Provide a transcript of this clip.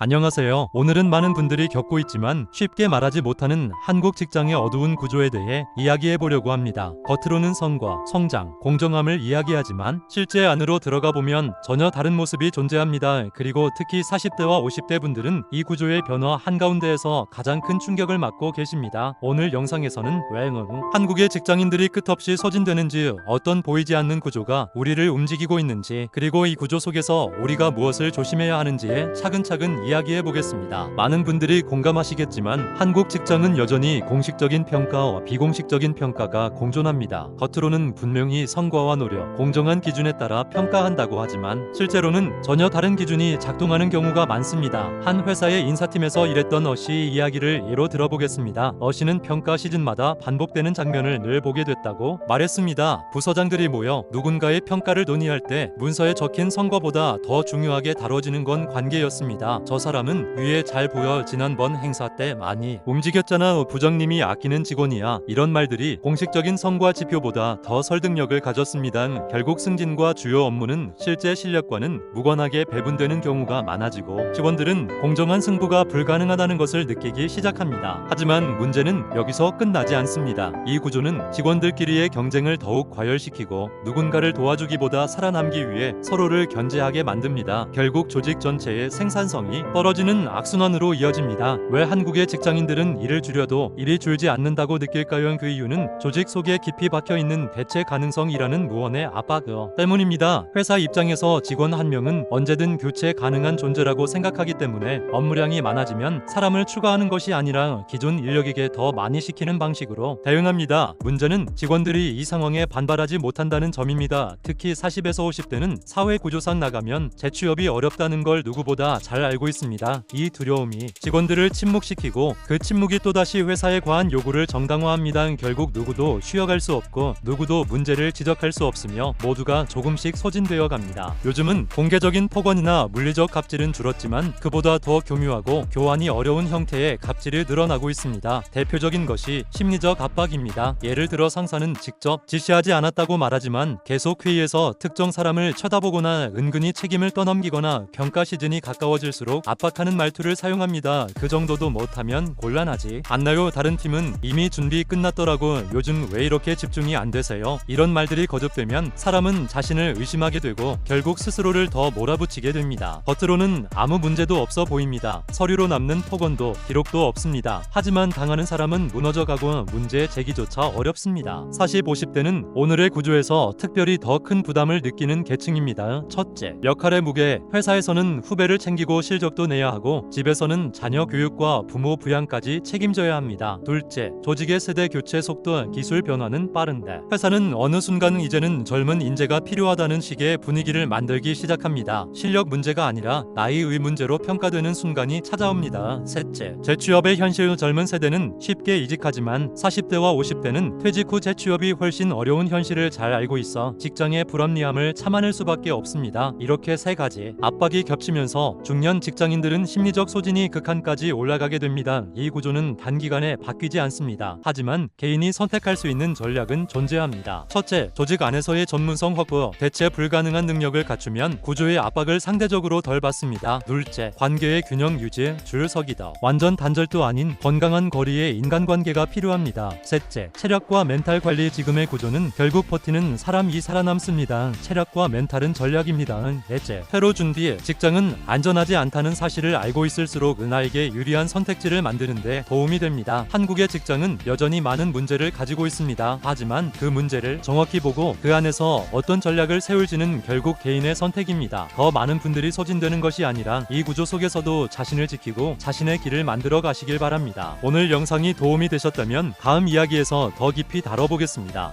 안녕하세요. 오늘은 많은 분들이 겪고 있지만 쉽게 말하지 못하는 한국 직장의 어두운 구조에 대해 이야기해 보려고 합니다. 겉으로는 성과, 성장, 공정함을 이야기하지만 실제 안으로 들어가 보면 전혀 다른 모습이 존재합니다. 그리고 특히 40대와 50대 분들은 이 구조의 변화 한가운데에서 가장 큰 충격을 맞고 계십니다. 오늘 영상에서는 왜 한국의 직장인들이 끝없이 소진되는지, 어떤 보이지 않는 구조가 우리를 움직이고 있는지, 그리고 이 구조 속에서 우리가 무엇을 조심해야 하는지에 차근차근 이야기해 보겠습니다. 많은 분들이 공감하시겠지만 한국 직장은 여전히 공식적인 평가와 비공식적인 평가가 공존합니다. 겉으로는 분명히 성과와 노력, 공정한 기준에 따라 평가한다고 하지만 실제로는 전혀 다른 기준이 작동하는 경우가 많습니다. 한 회사의 인사팀에서 일했던 어씨의 이야기를 예로 들어보겠습니다. 어씨는 평가 시즌마다 반복되는 장면을 늘 보게 됐다고 말했습니다. 부서장들이 모여 누군가의 평가를 논의할 때 문서에 적힌 성과보다 더 중요하게 다뤄지는 건 관계였습니다. 저 사람은 위에 잘 보여, 지난번 행사 때 많이 움직였잖아, 부장님이 아끼는 직원이야, 이런 말들이 공식적인 성과 지표보다 더 설득력을 가졌습니다. 결국 승진과 주요 업무는 실제 실력과는 무관하게 배분되는 경우가 많아지고 직원들은 공정한 승부가 불가능하다는 것을 느끼기 시작합니다. 하지만 문제는 여기서 끝나지 않습니다. 이 구조는 직원들끼리의 경쟁을 더욱 과열시키고 누군가를 도와주기보다 살아남기 위해 서로를 견제하게 만듭니다. 결국 조직 전체의 생산성이 떨어지는 악순환으로 이어집니다. 왜 한국의 직장인들은 일을 줄여도 일이 줄지 않는다고 느낄까요? 그 이유는 조직 속에 깊이 박혀있는 대체 가능성이라는 무언의 압박 때문입니다. 회사 입장에서 직원 한 명은 언제든 교체 가능한 존재라고 생각하기 때문에 업무량이 많아지면 사람을 추가하는 것이 아니라 기존 인력에게 더 많이 시키는 방식으로 대응합니다. 문제는 직원들이 이 상황에 반발하지 못한다는 점입니다. 특히 40에서 50대는 사회 구조상 나가면 재취업이 어렵다는 걸 누구보다 잘 알고 있습니다. 이 두려움이 직원들을 침묵시키고 그 침묵이 또다시 회사에 과한 요구를 정당화합니다. 결국 누구도 쉬어갈 수 없고 누구도 문제를 지적할 수 없으며 모두가 조금씩 소진되어 갑니다. 요즘은 공개적인 폭언이나 물리적 갑질은 줄었지만 그보다 더 교묘하고 교환이 어려운 형태의 갑질이 늘어나고 있습니다. 대표적인 것이 심리적 압박입니다. 예를 들어 상사는 직접 지시하지 않았다고 말하지만 계속 회의에서 특정 사람을 쳐다보거나 은근히 책임을 떠넘기거나 평가 시즌이 가까워질수록 압박하는 말투를 사용합니다. 그 정도도 못하면 곤란하지 않나요? 다른 팀은 이미 준비 끝났더라고, 요즘 왜 이렇게 집중이 안 되세요? 이런 말들이 거듭되면 사람은 자신을 의심하게 되고 결국 스스로를 더 몰아붙이게 됩니다. 겉으로는 아무 문제도 없어 보입니다. 서류로 남는 폭언도 기록도 없습니다. 하지만 당하는 사람은 무너져가고 문제 제기조차 어렵습니다. 40, 50대는 오늘의 구조에서 특별히 더 큰 부담을 느끼는 계층입니다. 첫째, 역할의 무게. 회사에서는 후배를 챙기고 실적도 내야 하고 집에서는 자녀 교육과 부모 부양까지 책임져야 합니다. 둘째, 조직의 세대 교체 속도. 기술 변화는 빠른데 회사는 어느 순간 이제는 젊은 인재가 필요하다는 식의 분위기를 만들기 시작합니다. 실력 문제가 아니라 나이의 문제로 평가되는 순간이 찾아옵니다. 셋째, 재취업의 현실. 젊은 세대는 쉽게 이직하지만 40대와 50대는 퇴직 후 재취업이 훨씬 어려운 현실을 잘 알고 있어 직장의 불합리함을 참아낼 수밖에 없습니다. 이렇게 세 가지 압박이 겹치면서 중년 직장인들은 심리적 소진이 극한까지 올라가게 됩니다. 이 구조는 단기간에 바뀌지 않습니다. 하지만 개인이 선택할 수 있는 전략은 존재합니다. 첫째, 조직 안에서의 전문성 확보. 대체 불가능한 능력을 갖추면 구조의 압박을 상대적으로 덜 받습니다. 둘째, 관계의 균형 유지. 줄 서기다. 완전 단절도 아닌 건강한 거리의 인간관계가 필요합니다. 셋째, 체력과 멘탈 관리. 지금의 구조는 결국 버티는 사람이 살아남습니다. 체력과 멘탈은 전략입니다. 넷째, 퇴로 준비. 직장은 안전하지 않다는 사실을 알고 있을수록 나에게 유리한 선택지를 만드는데 도움이 됩니다. 한국의 직장은 여전히 많은 문제를 가지고 있습니다. 하지만 그 문제를 정확히 보고 그 안에서 어떤 전략을 세울지는 결국 개인의 선택입니다. 더 많은 분들이 소진되는 것이 아니라 이 구조 속에서도 자신을 지키고 자신의 길을 만들어 가시길 바랍니다. 오늘 영상이 도움이 되셨다면 다음 이야기에서 더 깊이 다뤄보겠습니다.